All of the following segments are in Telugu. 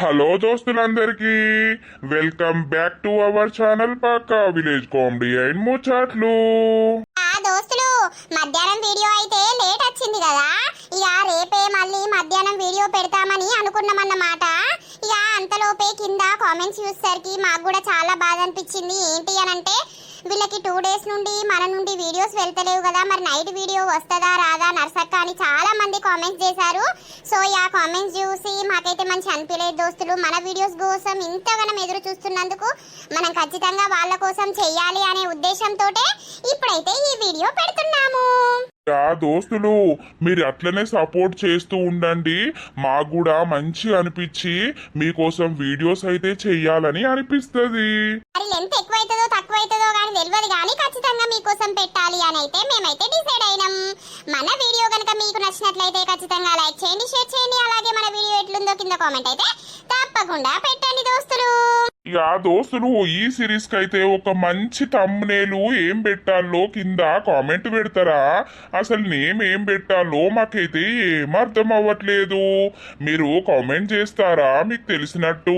హలో దోస్తులందరికీ welcome back to our channel పక్కా విలేజ్ కామెడీ అండ్ ముచ్చట్లు. దోస్తులు మధ్యాహ్నం వీడియో అయితే లేట్ వచ్చింది కదా, ఇక రేపే మళ్ళీ మధ్యాహ్నం వీడియో పెడతామని అనుకున్నామన్నమాట. ఇక అంతలోపే కింద కామెంట్స్ చూసేసరికి మాకు కూడా చాలా బాధ అనిపించింది. ఏంటి అని అంటే వీళ్ళకి 2 days నుండి మన నుండి వీడియోస్ వెళ్తలేవు కదా, మరి నైట్ వీడియో వస్తుందా రాదా నర్సక్క అని చాలా మంది కామెంట్స్ చేశారు. సో ఆ కామెంట్స్ చూసి మాకైతే మంచి అనిపించలేదు దోస్తులు. మన వీడియోస్ కోసం ఇంతగానం ఎదురు చూస్తున్నందుకు మనం ఖచ్చితంగా వాళ్ళ కోసం చెయ్యాలి అనే ఉద్దేశంతో ఇప్పుడైతే ఈ వీడియో పెడుతున్నాము. దోస్తులు మీరు అట్లనే సపోర్ట్ చేస్తూ ఉండండి, మాకు కూడా మంచి అనిపించి మీకోసం వీడియోస్ అయితే చెయ్యాలని అనిపిస్తుంది. మరి లెంత్ ఎక్కువైతుందో తక్కువైతుందో కానీ తెలియదు, కానీ ఖచ్చితంగా మీకోసం పెట్టాలి అని అయితే మేమైతే డిసైడ్ అయినాం. మన వీడియో కనుక మీకు నచ్చినట్లయితే ఖచ్చితంగా లైక్ చేయండి, షేర్ చేయండి. అలాగే మన వీడియో ఎట్లుందో కింద కామెంట్ అయితే తప్పకుండా పెట్టండి దోస్తులు. ఇక దోస్తులు ఈ సిరీస్ కి అయితే ఒక మంచి తమ్నేలు ఏం పెట్టాలో కింద కామెంట్ పెడతారా? అసలు నేమ్ ఏం పెట్టాలో మాకైతే ఏం అర్థం అవ్వట్లేదు. మీరు కామెంట్ చేస్తారా మీకు తెలిసినట్టు?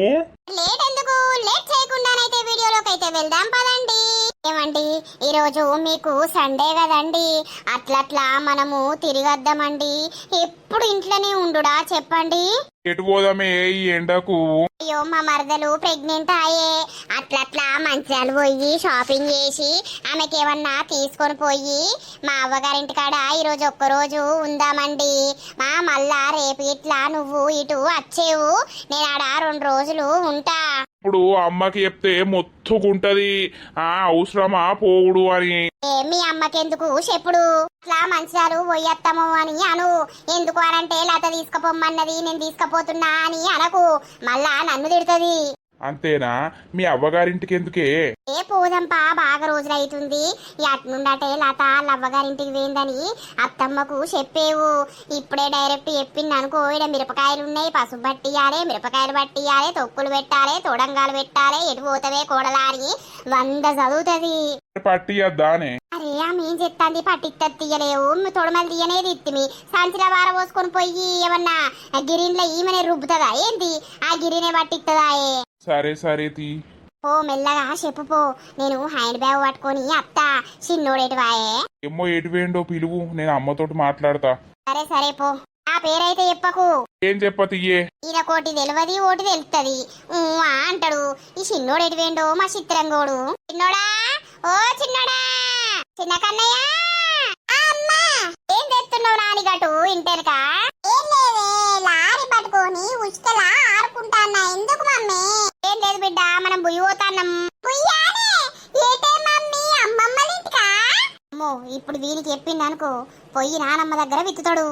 లేట్ ఎందుకు, లేట్ చేయకుండానైతే వీడియోలోకి అయితే వెళ్దాం పదండి. ఏమండి ఈరోజు మీకు సండే కదండి, అట్లట్లా మనము తిరిగొద్దామండి. ఎప్పుడు ఇంట్లోనే ఉండుడా చెప్పండి? ఎటు పోదామే ఈ ఎండకు? అయ్యో మా మరదలు ప్రెగ్నెంట్ అయ్యే, అట్లట్లా మంచిర్యాల పోయి షాపింగ్ చేసి ఆమెకి ఏమన్నా తీసుకొని పోయి మా అవ్వగారింటి కాడ ఈరోజు ఒక్కరోజు ఉందామండి. మళ్ళా రేపు ఇట్లా నువ్వు ఇటు వచ్చేవు, నేను ఆడ 2 రోజులు ఉంటా. ఇప్పుడు అమ్మకి చెప్తే మొత్తుకుంటది, అవసరమా పోవుడు అని. మీ అమ్మకెందుకు చెప్పుడు, అట్లా మంచిర్యాలు పోయేస్తాము అని అను. ఎందుకు అనంటే లత తీసుకుపోమ్మన్నది, నేను తీసుకుపోతున్నా అని అనకు, మళ్ళా నన్ను తిడుతుంది. అంతేనా? మీ అవ్వగారింటికి ఎందుకే? ఏ పోదంపా, బాగా రోజులైతుంది. అట్నుండటే లత అవ్వగారింటికి పోయిందని అత్తమ్మకు చెప్పేవు. ఇప్పుడే డైరెక్ట్ చెప్పింది అనుకో, ఇక్కడ మిరపకాయలు ఉన్నాయి, పసుపు పట్టియాలి, మిరపకాయలు పట్టియాలి, తొక్కులు పెట్టాలి, తొడంగాలు పెట్టాలి, ఎటు పోతవే కోడలా అని 100 చదువుతుంది. పట్టియద్దానే? అరే ఆమె ఏం చెప్తాంది, పట్టిత్త తీయలేవు, తొడమలు తీయనేది ఇత్తిమి సంచిల వార పోసుకొని పోయి ఏమన్నా గిరిన్లో ఈమెనే రుబ్బుతుందా ఏంది? ఆ గిరినే పట్టిస్తుందా? సరే సరే తీ ఓ మెల్లగా చెప్పు పో, నేను హ్యాండ్ బ్యాగ్ పట్టుకొని అత్తా. చిన్నోడేటి వాయే? ఏమో ఎటు వేయండో పిలువు, నేను అమ్మతోటి మాట్లాడతా. సరే సరే పో, ఆ పేరైతే చెప్పకు. ఏం చెప్పతీయే? ఈయన కోటి తెలియదు ఓటి తెలుస్తుంది అంటాడు. ఈ చిన్నోడు ఎటు వేయండో మా చిత్రంగోడు. చిన్నోడా, ఓ చిన్నోడా, చిన్న కన్నయ్య, ఏం తెస్తున్నావు నానిగటు ఇంటెనక? ఏం లేదే, లారీ పట్టుకొని ఉష్కలా ఆడుకుంటాన్నా. ఎందుకు మమ్మీ? ఏం లేదు బిడ్డ, మనం బుయ్యి పోతాన్నాం. అమ్మో ఇప్పుడు వీనికి చెప్పింది అనుకో, పొయ్యి నానమ్మ దగ్గర విత్తుతాడు.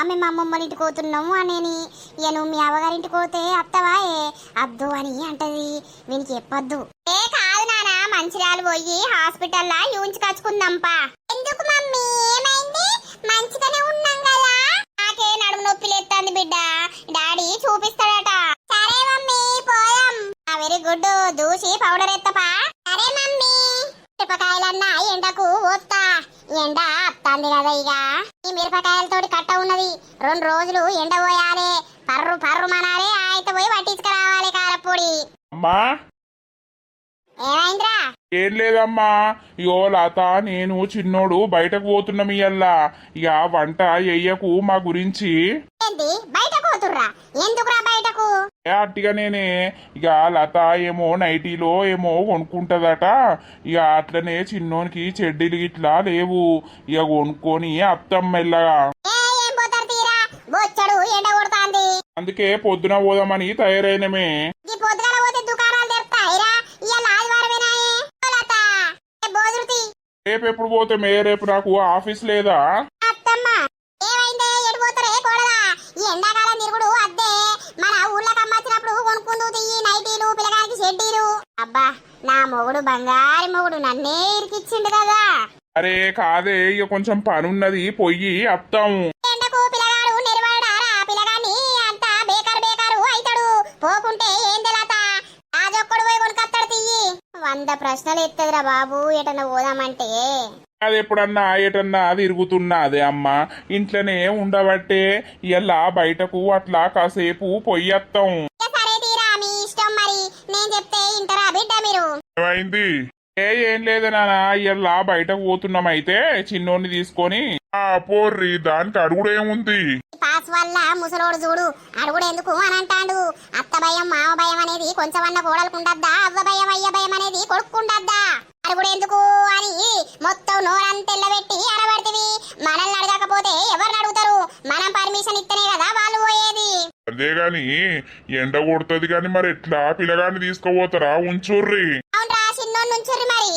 మేము అమ్మమ్మ ఇంటికి పోతున్నాము అనేని, ఇక నువ్వు మీ అవ్వగారింటికి పోతే అత్తవాయే అద్దు అని అంటది. వీనికి చెప్పొద్దు. ఏ కాదు నాన్న, మంచిర్యాల పోయి హాస్పిటల్లా యూంచుకొచ్చుకుందాంపా. ఎందుకు మమ్మీ, ఏమైంది? మంచిగానే ఉన్నాం కదా. నాకే నడుము నొప్పి లేస్తుంది బిడ్డ, డాడీ చూపిస్తాడట. సరే మమ్మీ పోయాం. వెరీ గుడ్, దూసి పౌడర్ ఎత్తపా. సరే మమ్మీ. మిరపకాయలన్నా ఎండకు పోస్తా, ఎండ అత్తాంది కదా. ఇక ఈ మిరపకాయలతోటి కట్ట ఉన్నది, 2 రోజులు ఎండ పోయాలి. పర్రు పర్రు మనాలి, అయితే పోయి పట్టించుకురావాలి కారపొడి. అమ్మా ఏమైందిరా? ఏం లేదమ్మా, ఇగో లత నేను చిన్నోడు బయటకు పోతున్నాం ఇయ్యల్లా. ఇక వంట చెయ్యకు మా గురించి. ఏంది బయటకు పోతుర్రా? ఎందుకురా బయటకు? అట్టిగా నేనే, ఇక లత ఏమో నైటీలో ఏమో కొనుక్కుంటదట. ఇక అట్లనే చిన్నోనికి చెడ్డీలు ఇట్లా లేవు, ఇక కొనుక్కొని అత్తమ్మ మెల్లగా. ఏం పోతారు తీరా, బొచ్చడు ఎండ కొడుతాంది. అందుకే పొద్దున పోదామని తయారైనమే. ఈ పొద్దుగాల పోతే దుకాణాలు తెరుతాయిరా, ఇవాళ ఆదివారమేనాయే. బోదురుతి రేపు ఎప్పుడు పోతే మే? రేపు నాకు ఆఫీస్ లేదా? అత్తమ్మ ఏమైందే, ఎటు పోతారే కోడలా? ఈ ఎండాకాలం తిరుగుడు అద్దే, మన ఊర్లోకి అమ్మచ్చినప్పుడు కొనుక్కుందు తీయి నైటీలు, పిల్లగానికి షెడ్డీలు. అబ్బా నా మొగుడు బంగారు మొగుడు, నన్నే ఇరికిచ్చిండు కదా. అరే కాదే, ఇక కొంచెం పనున్నది, పొయ్యి అత్తాము. ఎండకు పిల్లగాడు నిలబడారా? పిల్లగాన్ని అంతా బేకారు బేకారు అయితాడు. పోకుంటే ఏం తెలత, రాజొక్కడు పోయి కొనుకత్తాడు తీయి. 100 ప్రశ్నలు ఎత్తదిరా బాబు ఎటన్నా పోదామంటే. అది ఎప్పుడన్నా ఎటన్నా తిరుగుతున్నా అదే అమ్మ, ఇంట్లోనే ఉండబట్టే ఇలా బయటకు అట్లా కాసేపు పొయ్యత్తాం. సరే తింటారా బిడ్డ మీరు? ఏమైంది? ఏం లేదు నాన్న, ఇలా బయటకు పోతున్నాం అయితే చిన్నోడిని తీసుకొని. పోర్రి, దానికి అడుగుడేముంది? పాస్ వల్ల ముసలోడు చూడు అడుగుడు ఎందుకు అని అంటాడు. అత్త భయం మామ భయం అనేది కొంచెమన్న కోడలుకుండద్దా? అవ్వ భయం అయ్య భయం అనేది కొడుకుండద్దా? అడుగుడు ఎందుకు అని మొత్తం నోరంతెల్లబెట్టి అనబడితివి. మనల్ని అడగకపోతే ఎవరిని అడుగుతారు? మనం పర్మిషన్ ఇస్తేనే కదా వాళ్ళు పోయేది. అంతేగాని ఎండ కొడుతుంది గాని మరి ఎట్లా పిల్లగాన్ని తీసుకుపోతారా? ఉంచుర్రి. అవునరా, చిన్నోడు నుంచుర్రి మరి.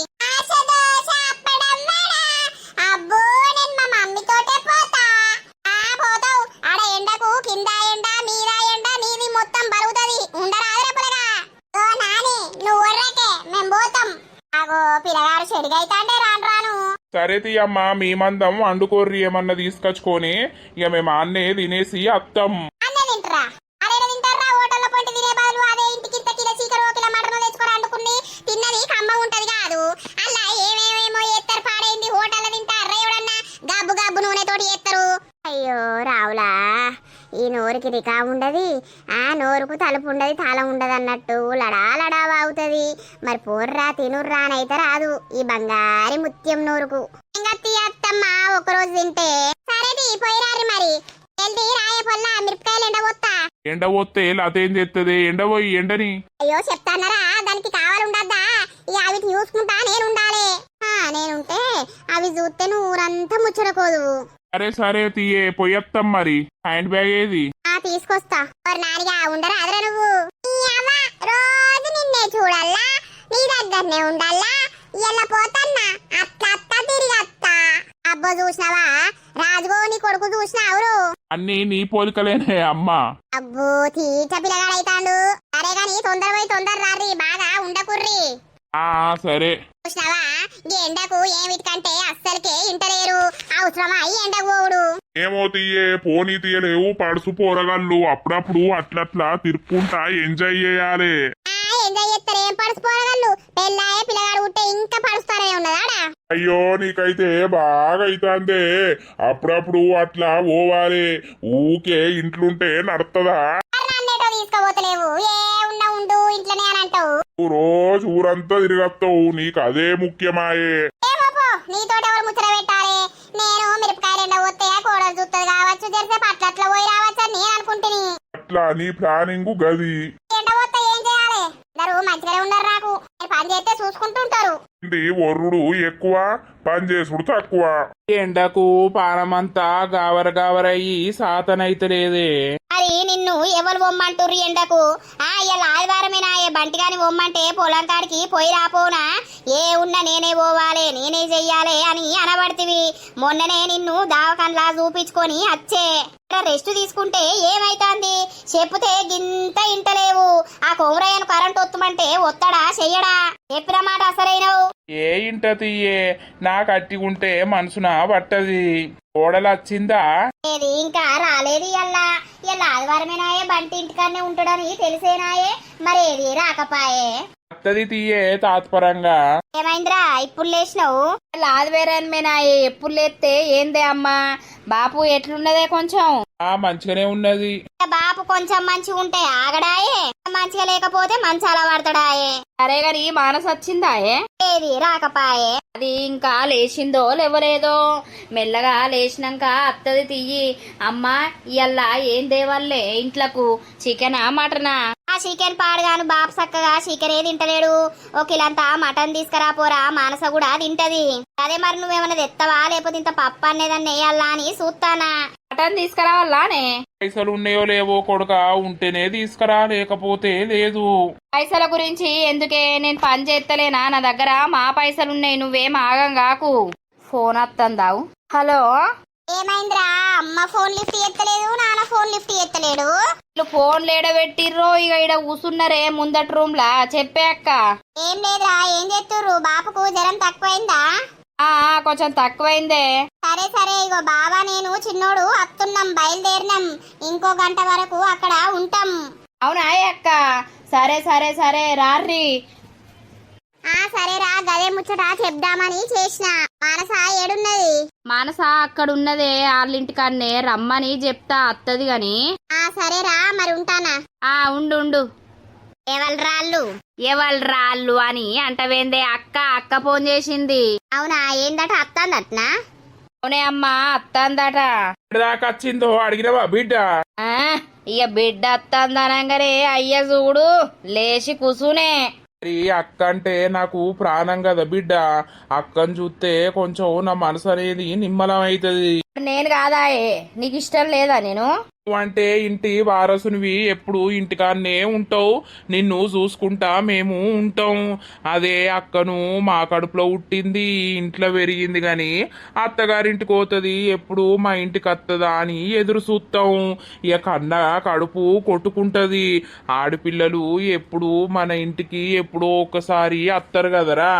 అబ్బో, నేను మా మమ్మీతోటే పోతా. పోతావు ఆడ ఎండకు, కింద ఎండ మీద ఎండ, నీది మొత్తం బరుగుతుంది. ఉండరాదురా పులగా. ఓ నాని, నువ్వు ఒర్రకే, మేం పోతాం. అగో పిల్లగాడు చెడిగైతాండే రాను రాను. సరే తీయమ్మా, మీ మందం వండుకోర్రి ఏమన్నా తీసుకొచ్చుకొని, ఇక మేము అన్నే తినేసి అత్తం. అన్నే తింటరా? అదేనా తింటారా? హోటల్లో పొంటి తినే బదులు అదే ఇంటికి ఇంత కిలో చీకరు కిలో మటన్ తెచ్చుకొని వండుకుని తిన్నది కమ్మ ఉంటది కాదు. అలా ఏమేమేమో చేస్తారు, పాడైంది. హోటల్లో తింటారా ఎవడన్నా? గబ్బు గబ్బు నూనెతోటి చేస్తారు. అయ్యో రావులా, ఈ నోరుకి రికా ఉండదు, ఆ నోరుకు తలుపు ఉండదు, తాళం ఉండదు అన్నట్టు లడా లడా వాగుతుంది. మరి పోర్రా తినుర్రా అని అయితే రాదు ఈ బంగారి ముత్యం నోరుకు. ఇంకా తీయత్తమ్మా ఒకరోజు తింటే. సరేది పోయిరారు మరి. వెళ్తే రాయే పొల్ల మిరపకాయలు ఎండబోత్తా. ఎండ పోతే అదేం చేస్తుంది? ఎండపోయి ఎండని. అయ్యో చెప్తానరా, దానికి కావాలుండద్దా? ఇక అవి చూసుకుంటా నేను ఉండాలి. నేనుంటే అవి చూస్తే ఊరంతా ముచ్చరకోదు. సరే సరే తీయే, పోయొత్తాం. మరి హ్యాండ్ బ్యాగ్ ఏది? తీసుకొస్తా. నానిగా ఉండరా అదరా నువ్వు. రోజు నిన్నే చూడల్లా, నీ దగ్గరనే ఉండల్లా. ఇలా పోతన్నా అత్త అత్త తిరిగి అత్త. అబ్బో చూసినావా రాజుగో, నీ కొడుకు చూసినావురు? అన్ని నీ పోలికలేనే అమ్మా. అబ్బో తీట పిల్లగాడైతాండు. సరే గాని తొందర పోయి తొందర రారి, బాగా ఉండకుర్రి. సరే. చూసినావా ఈ ఎండకు ఏమిటికంటే అస్సలకే ఇంటలేరు. అవసరమా ఈ ఎండకు పోవుడు? ఏమో తీయే, పోనీ తీయలేవు పడుసు పోరగాళ్ళు. అప్పుడప్పుడు అట్లట్లా తిరుక్కుంటా ఎంజాయ్ చేయాలి. ఎంజాయ్ చేస్తారు. ఏం పడుచుకోరగలరు? పెళ్ళాయే పిల్లగాడు ఉంటే ఇంకా పడుస్తానే ఉన్నదాడా? అయ్యో నీకైతే బాగా అయితాందే. అప్పుడప్పుడు అట్లా పోవాలి. ఊకే ఇంట్లుంటే నడుతుందా? తీసుకోబోతలేవు. ఏ ఉన్నా ఉండు ఇంట్లోనే అని అంటావు. రోజు ఊరంతా తిరగత్తావు, నీకు అదే ముఖ్యమాయే. ఏమో నీతోటి ఎవరు ముచ్చట పెట్టాలి? నేను మిరపకాయలు ఎండ పోతే కోడలు చూస్తుంది కావచ్చు, జరిసే పట్ల పోయి రావచ్చు అని నేను అనుకుంటుని. అట్లా నీ ప్లానింగ్ గది. ఎండ పోతే ఏం చేయాలి? అందరూ మంచిగానే ఉన్నారు. నాకు పని చేస్తే చూసుకుంటుంటారు. ఒర్రుడు ఎక్కువ, పని చేసుడు తక్కువ. ఎండకు పానమంతా గావర గావరయ్యి సాతనైతలేదే. మరి నిన్ను ఎవరు బొమ్మంటుర్రు ఎండకు? ఇలా ఆదివారమేనా బంటిగాని బొమ్మంటే పొలం కాడికి పోయి రాపోనా? ఏ ఉన్నా నేనే పోవాలి, నేనే చెయ్యాలి అని అనబడితివి. మొన్ననే నిన్ను దావకంలా చూపించుకొని వచ్చే. రెస్ట్ తీసుకుంటే ఏమైతాంది? చెప్పుతే గింత ఇంటలేవు. ఆ కొమరయ్యను కరెంట్ ఒత్తమంటే ఒత్తడా చెయ్యడా? చెప్పిన మాట అసలైనవు. ఏ ఇంట తీయే, నాకు అట్టిగుంటే మనసున పట్టది. కోడలొచ్చిందా? ఏది ఇంకా రాలేదు. ఇలా ఆదివారమేనాయే బంటి ఇంటికాడనే ఉంటాడని తెలిసేనాయే, మరి ఏది రాకపాయే. అత్తది తీయే తాత్పరంగా. ఏమైందిరా ఇప్పుడు లేచినావు? ఆదివారమేనాయే, ఎప్పుడు లేస్తే ఏందే అమ్మా? బాపు ఎట్లున్నదే? కొంచెం మంచిగానే ఉన్నది. బాపు కొంచెం మంచిగా ఉంటే ఆగడాయే, మంచిగా లేకపోతే మంచాల పడతాడాయే. సరే గాని మానస వచ్చిందాయే? ఏది రాకపాయే. అది ఇంకా లేచిందో లేవలేదో. మెల్లగా లేచినాక అత్తది తీయి. అమ్మా ఇయ్యల్లా ఏం దేవాలే ఇంట్లకు? చికెనా మటనా? ఆ చికెన్ పాడుగాను బాపు చక్కగా చికెన్ ఏ తింటలేడు. ఒక కిలంతా మటన్ తీసుకురా పోరా, మానస కూడా తింటది. అదే మరి నువ్వేమన్నా తెత్తవా, లేకపోతే ఇంత పప్పు అనేదాన్ని వేయాలా అని చూస్తానా. మటన్ తీసుకురావాలానే? పైసలు ఉన్నాయో లేవో కొడుక, ఉంటేనే తీసుకురా, లేకపోతే లేదు. పైసల గురించి ఎందుకే? నేను పని చేస్తలేనా? నా దగ్గర మా పైసలున్నాయి, నువ్వేం ఆగం కాకు. ఫోన్ వస్తుందావు. హలో, ఏమైందిరా? అమ్మ ఫోన్ లిఫ్ట్ చేస్తలేదు, నాన్న ఫోన్ లిఫ్ట్ చేస్తలేడు. ఫోన్ లేడబెట్టిర్రో ఇక ఈడ కూసున్నరే ముందటి రూమ్ లా. చెప్పే అక్క. ఏం లేదురా, ఏం చేస్తుర్రు? బాపుకు జ్వరం తక్కువైందా? కొంచెం తక్కువైందే. సరే సరే, ఇగో బావా నేను చిన్నోడు అత్తున్నాం, బయలుదేరినాం. ఇంకో గంట వరకు అక్కడ ఉంటాం. అవునా అక్క? సరే సరే సరే రార్రి. సరేరా, గదే ముచ్చట చెప్దామని చేసిన. మానస ఏడున్నది? మానస అక్కడ ఉన్నదే, వాళ్ళింటికాన్నే రమ్మని చెప్తా, అత్తది గాని. సరేరా మరి ఉంటానా. ఉండు ఉండు. ఎవరు రాళ్ళు? ఎవరు రాళ్ళు అని అంటవేందే అక్క ఫోన్ చేసింది. అవునా, ఏందట అత్తందట్నా? అవునే అమ్మా అత్తందట. దాకా వచ్చిందో అడిగినవా బిడ్డ? ఆ, ఇక బిడ్డ అత్తందనంగానే అయ్య చూడు లేచి కూసునే. మరి అక్క అంటే నాకు ప్రాణం కదా బిడ్డ. అక్కని చూస్తే కొంచెం నా మనసు అనేది నిమ్మలం అవుతుంది. నేను కాదాయే, నీకు ఇష్టం లేదా నేను? అంటే ఇంటి వారసునివి, ఎప్పుడు ఇంటికాన్నే ఉంటావు, నిన్ను చూసుకుంటా మేము ఉంటాం. అదే అక్కను మా కడుపులో పుట్టింది, ఇంట్లో పెరిగింది, గాని అత్తగారింటికి పోతుంది, ఎప్పుడు మా ఇంటికి వస్తుందా అని ఎదురు చూస్తాం. ఇక కన్న కడుపు కొట్టుకుంటది. ఆడపిల్లలు ఎప్పుడు మన ఇంటికి ఎప్పుడో ఒకసారి వస్తారు కదరా,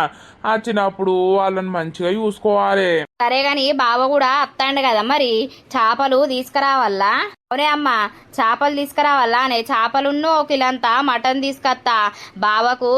వచ్చినప్పుడు వాళ్ళని మంచిగా చూసుకోవాలి. సరే గాని బావ కూడా అత్తాండు కదా, మరి చేపలు తీసుకురావాలా? అవునే అమ్మా, చేపలు తీసుకురావాలా అనే చేపలున్ను ఒక కిలంతా మటన్ తీసుకొత్తా. బావకు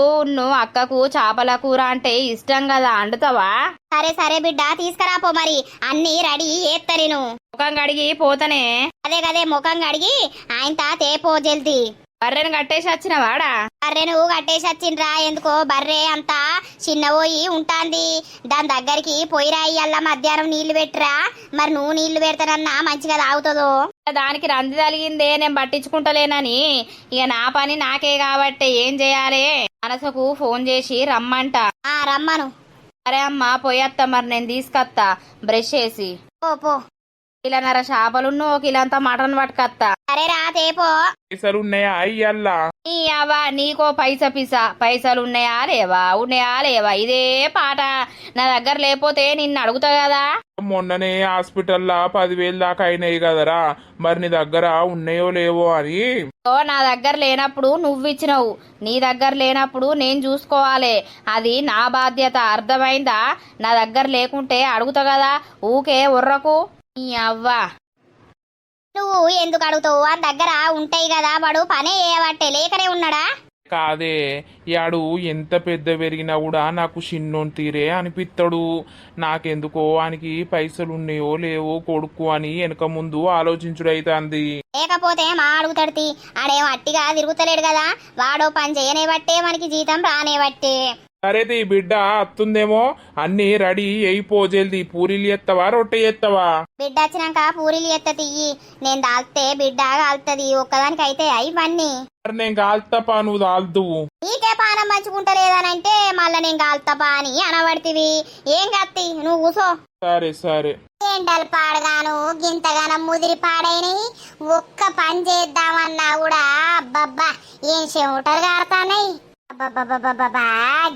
అక్కకు చేపల కూర అంటే ఇష్టం కదా, అండుతావా? సరే సరే బిడ్డ, తీసుకురాపో. మరి అన్ని రెడీ చేస్తలేను. ముఖం కడిగి పోతనే. అదే కదే, ముఖం కడిగి ఆయన తేపో జల్ది. బర్రెను కట్టేసి వచ్చినవాడా? బర్రెను కట్టేసి వచ్చిండ్రా. ఎందుకో బర్రె అంతా చిన్న పోయి ఉంటాంది, దాని దగ్గరికి పోయిరాయి. అల్లా మధ్యాహ్నం నీళ్లు పెట్టరా. మరి నువ్వు నీళ్లు పెడతానన్నా మంచిగా తాగుతుందో. దానికి రంది తలిగిందే, నేను పట్టించుకుంటలేనని ఇక నా పని నాకే కాబట్టి ఏం చేయాలి? మనసుకు ఫోన్ చేసి రమ్మంట. రమ్మను. సరే అమ్మా పోయత్తా, మరి నేను తీసుకొత్తా బ్రష్ చేసి. పో. కిలోన్నర చేపలున్ను ఒక కిలంతా మటన్ పట్టుకత్తా. సరేరా, తేపో. పైసలు ఉన్నాయా అయ్యల్లా? నీ అవ్వ నీకో పైసలు ఉన్నాయా లేవా ఇదే పాట. నా దగ్గర లేకపోతే నిన్ను అడుగుతా కదా. మొన్ననే హాస్పిటల్లా 10,000 దాకా అయినాయి కదరా, మరి నీ దగ్గర ఉన్నాయో లేవో అని. నా దగ్గర లేనప్పుడు నువ్వు ఇచ్చినవు, నీ దగ్గర లేనప్పుడు నేను చూసుకోవాలి. అది నా బాధ్యత, అర్థమైందా? నా దగ్గర లేకుంటే అడుగుతా కదా, ఊకే ఉర్రకు. నీ అవ్వ నువ్వు ఎందుకు అడుగుతావు? ఆ దగ్గర ఉంటాయి కదా, వాడు పనే చేయబట్టే లేకనే ఉన్నాడా? కాదే, యాడు ఎంత పెద్ద పెరిగినా కూడా నాకు చిన్నోన్ తీరే అనిపిస్తాడు. నాకెందుకో ఆయనకి పైసలు ఉన్నాయో లేవో కొడుకు అని వెనక ముందు ఆలోచించుడైతాంది. లేకపోతే మా అడుగుతాడు. ఆడేం అట్టిగా తిరుగుతలేడు కదా, వాడో పని చేయనే బట్టే మనకి జీతం రానే బట్టే. సరేది బిడ్డ అత్తుందేమో, అన్ని రెడీ అయిపోజేల్ది. పూరీలు ఎత్తవా రొట్టె ఎత్తవా? బిడ్డ వచ్చినాక పూరీలు ఎత్త తియ్యి. నేను దాల్తే బిడ్డ కాలుతుంది. ఒక్కదానికి అయితే ఇవన్నీ. నేను కాల్తపా, నువ్వు దాల్దువు. నీకే పానం మంచుకుంటలేదనంటే మళ్ళా నేను కాలుతపా అని అనబడితివి. ఏం కత్తి, నువ్వు కూసో. సరే ఏంటలు పాడగాను గింతగానం ముదిరి పాడైనవి. ఒక్క పని చేద్దామన్నా కూడా అబ్బబ్బా ఏం చెమటలు కారుతాన్నాయి. అబ్బబ్బబ్బబ్బబ్బా,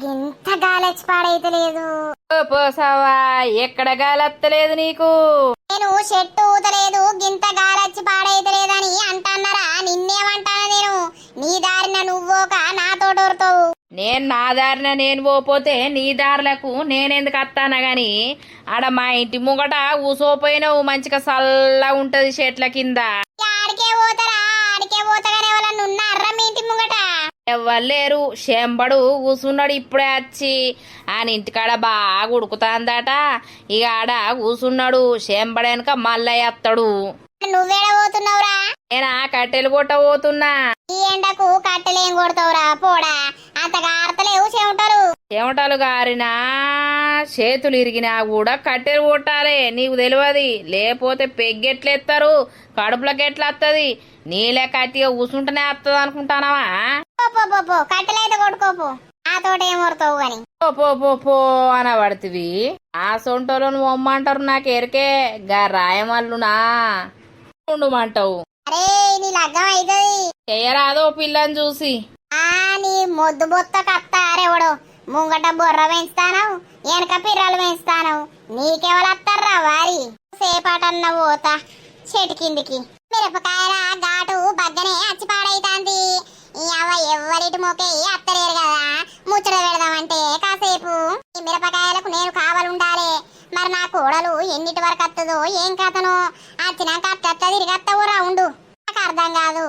గింత గాలొచ్చి పాడైతే లేదు. పోసావా, ఎక్కడ గాలత్తలేదు నీకు? నేను చెట్టు ఊతలేదు, గింత గాలొచ్చి పాడైతే లేదని అంటన్నారా? నిన్నేమంటానా నేను? నీ దారిన నువ్వోక నాతోటోరుతావు. నేను నా దారిన నేను పోతే నీ దారులకు నేనెందుకు వస్తానా గాని, ఆడ మా ఇంటి ముంగట ఊసోపోయినావు, మంచిగా చల్లగా ఉంటది చెట్ల కింద. ఆడికే పోతారా? ఆడికే పోతాగానే ఎవరన్నా ఉన్నారా మీ ఇంటి ముంగట? ఎవ్వలేరు, శంబడు కూసున్నాడు ఇప్పుడే వచ్చి. ఆయన ఇంటికాడ బాగా ఉడుకుతాందట, ఇక ఆడ కూసున్నాడు. శంబడెనక మల్లయ్య వస్తాడు. నువ్వేడ పోతున్నావురా? నేనా కట్టెలు కొట్ట పోతున్నా. ఈ ఎండకు కట్టెలేం కొడతావురా పోడా? అంత గారతలేవు చెమటలు. చెమటలు గారినా చేతులు ఇరిగినా కూడా కట్టెలు కొట్టాలి, నీకు తెలియదు. లేకపోతే పెగ్గెట్లెత్తారు, కడుపులోకి ఎట్లా వస్తుంది? నీలే కట్టిగా కూసుంటేనే వస్తుంది అనుకుంటానావా? పో కట్టెలైతే కొట్టుకోపో, నాతోట ఏం కొడతావు గాని. పో అనబడుతుంది. ఆ సొంటోలను పొమ్మంటారు, నాకు ఎరికే. గా రాయమల్లునా ఉండమంటావు. అరే నీ లగ్గం అవుతుంది. చెయ్యరాదో పిల్లని చూసి. నీ మొద్దు బొత్త కత్తారెవడో. ముంగట బొర్ర పెంచుతాను, వెనక పిర్రలు పెంచుతాను. నీకెవరత్తారా వారి? సేపాటన్న పోతా చెట్టు కిందికి. మిరపకాయల ఘాటు బగ్గనే అచ్చి పాడైతాంది. ఎవ్వరిటి మోకే అత్తలేరు కదా, ముచ్చట పెడదామంటే కాసేపు. ఈ మిరపకాయలకు నేను కావాలుండాలి. మరి నా కోడలు ఎన్నిటి వరకు వస్తుందో ఏం కథను? వచ్చినాక అట్ట తిరిగత్తవురా ఉండు. నాకు అర్థం కాదు,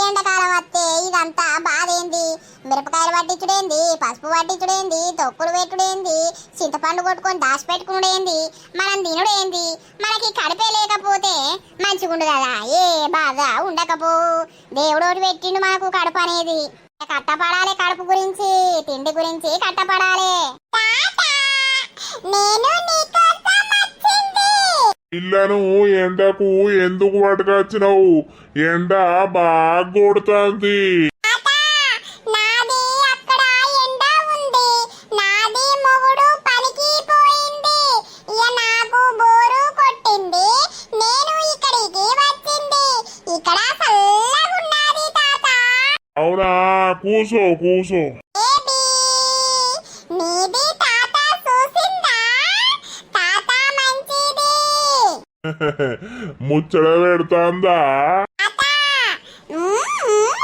ఎండాకాలం వస్తే ఇదంతా బాధేంది? మిరపకాయలు పట్టించుడేంది, పసుపు పట్టించుడేంది, తొక్కులు పెట్టుడేంది, చింతపండు కొట్టుకొని దాచి పెట్టుకునేంది, మనం తినుడేంది? మనకి కడిపే లేకపోతే మంచిగుండు కదా, ఏ బాధ ఉండకపో. దేవుడోటి పెట్టిండు మనకు కడుపు అనేది. కట్టపడాలి, కడుపు గురించి తిండి గురించి కట్టపడాలి. నేను నీకోసం వచ్చింది. పిల్లను ఎండకు ఎందుకు పట్టుకొచ్చినావు? ఎండ బాగా కొడుతుంది. నాది అక్కడ ఎండ ఉంది, నాది మొగుడు పనికి పోయింది, ఇక నాకు బోరు కొట్టింది, నేను ఇక్కడికి వచ్చింది. ఇక్కడ చల్లగున్నది తాత. అవునా, కూసో కూసో. బేబీ, నీది తాత చూసిందా? తాత మంచిది. ముచ్చట పెడతాందా? తాత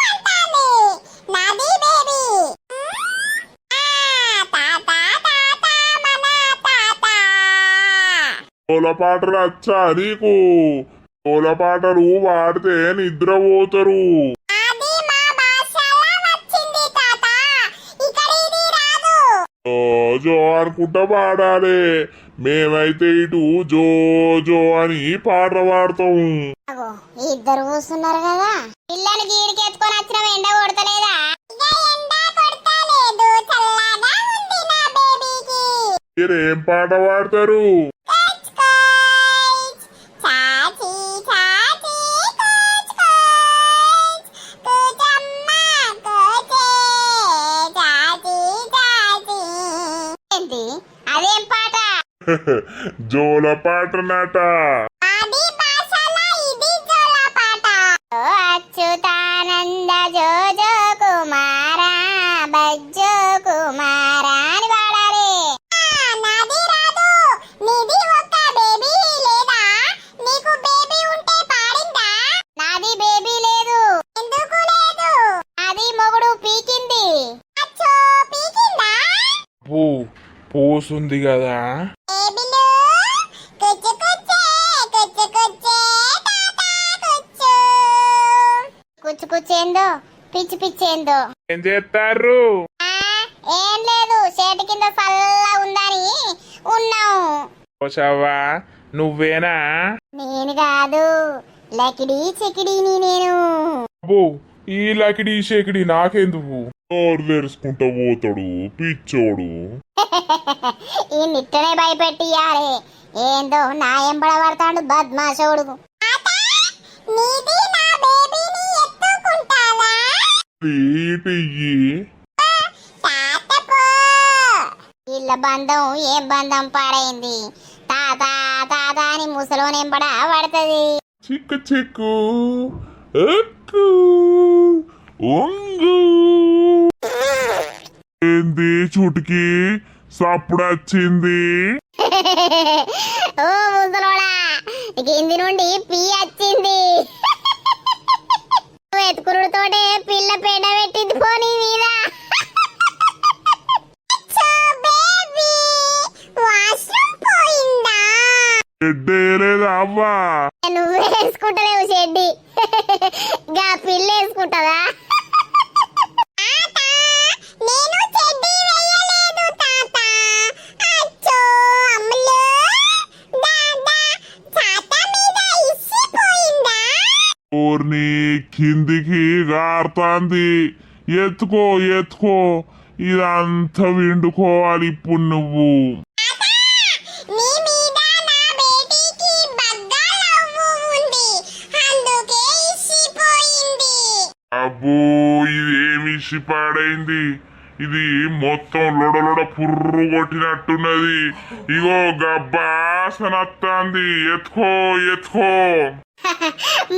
అంటాంది. నాది బేబీ. తాత తాత మన తాత. తోలపాటలు వచ్చా నీకు? తోలపాటలు వాడితే నిద్రపోతారు. అది మా భాషలో వచ్చింది తాత, ఇక్కడ ఇది రాదు. జో జో అనుకుంటా పాడాలి. మేమైతే ఇటు జో జో అని పాట పాడతాం. అగో ఇద్దరు కూస్తున్నారు కదా. పిల్లని గీడికి ఎత్తుకొని వచ్చిన ఎండ కొడతలేదా? ఎండ కొడతలేదు, చల్లగా ఉంది నా బేబీకి. మీరేం పాట పాడతారు? కోచ్ కోచ్, చాచీ చాచీ, కోచ్ కోచ్, కూచమ్మ కోచే, చాచీ చాచీ. ఏంటి అదేం పాట? జోల పాటనట. ఆది భాషలో ఇది జోల పాట. ఓ అచ్యుతానంద జో జో కుమారా, బజ్జో కుమారా అని పాడాలి. నాది రాదు, నీది ఒక్క బేబీ లేదా? నీకు బేబీ ఉంటే పాడిందా? నాది బేబీ లేదు. ఎందుకు లేదు? నాది మొగుడు పీకింది. అచ్చో పీకిందా? పోసుంది కదా. బేబీలు కుచ్చు కుచ్చే, కుచ్చు కుచ్చే, తాతా కుచ్చు. కుచ్చు కుచ్చేందో పిచ్చి పిచ్చేందో. ఏం చేస్తారు? ఏం లేదు, చేతి కింద చల్లగా ఉందని ఉన్నాం. పోసావా? నువ్వేనా? నేను కాదు, లకిడి చికిడిని నేను. అబ్బో, ఈ లకిడి షేకిడి నాకెందుకు? నోరు తెరుచుకుంటా పోతాడు పిచ్చోడు. ఈ నిట్టనే భయపెట్టియాలి. ఏందో నా ఎంబడ పడతాడు బద్మాషోడు. నీది నా బేబీని ఎత్తుకుంటావా? తీటియ్యి. తాతపో. వీళ్ళ బంధం ఏం బంధం పాడైంది. తాత తాత అని ముసలోనెంబడ పడుతుంది. చిక్కు చిక్కు ఎక్కు ఒంగు. ఏంది చుటికి సప్పుడొచ్చింది? ఓ ముసలోడా, కింది నుండి పీ వచ్చింది. ఎత్తుకురుడుతోటే పిల్ల పెడ పెట్టింది పోనీ మీద. పోయిందా? ఎడ్డేయలేదా అవ్వా? నువ్వు వేసుకుంటలేవు షెడ్డి, గా పిల్ల వేసుకుంటదా? నేను చెడ్డి వేయలేదు తాత. అచ్చో అమ్ములు, దాదా తాత మీద ఇసిపోయిందా? ఊర్ని కిందికి గారుతాంది. ఎత్తుకో ఎత్తుకో, ఇదంతా విండుకోవాలి ఇప్పుడు నువ్వు. నీ మీద నా బేటీకి బగ్గా లవ్వు ఉంది, అందుకే ఇసిపోయింది. అబ్బో, ఇదేమి పాడైంది? ఇది మొత్తం లొడలొడ పుర్రు కొట్టినట్టున్నది. ఇగో గబ్బాసనత్తాంది. ఎత్తుకో ఎత్తుకో.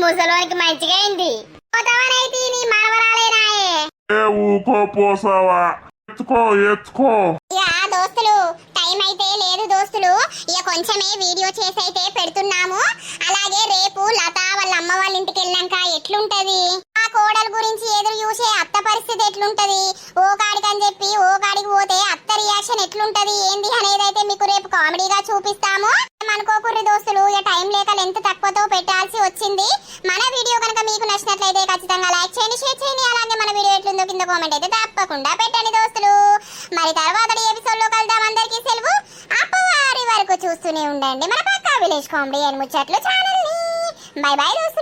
ముసలోనికి మంచిగా అయింది. పోతావనైతే నీ మనవరాలేనాయే. ఏ ఊకో పోసావా? ఎత్తుకో ఎత్తుకో. ఇక దోస్తులు టైం అయితే లేదు దోస్తులు, ఇక కొంచెమే వీడియో చేసి అయితే పెడుతున్నాము. అలాగే రేపు లత వాళ్ళ అమ్మ వాళ్ళ ఇంటికి వెళ్ళాక ఎట్లుంటది, ఆ కోడలు గురించి ఎదురు చూసే అత్త పరిస్థితి ఎట్లుంటది, ఓ కాడికి అని చెప్పి ఓ కాడికి పోతే అత్త రియాక్షన్ ఎట్లుంటది ఏంది అనేది అయితే మీకు రేపు కామెడీగా చూపిస్తాము. అనుకోకుర్రి దోస్తులు, ఇక టైం లేక లెంత్ తక్కువతో పెట్టాల్సి వచ్చింది. మన వీడియో కనుక మీకు నచ్చినట్లయితే ఖచ్చితంగా లైక్ చేయండి, షేర్ చేయండి. అలాగే మన వీడియో ఎట్లుందో కింద కామెంట్ అయితే తప్పకుండా పెట్టండి దోస్తులు. మరి తర్వాత ఎపిసోడ్ లో కలుద్దాం. అందరికీ సెలవు. అప్పవారి వరకు చూస్తూనే ఉండండి మన పక్కా విలేజ్ కామెడీ అండ్ ముచ్చట్లు ఛానల్ ని. బై బై దోస్తులు.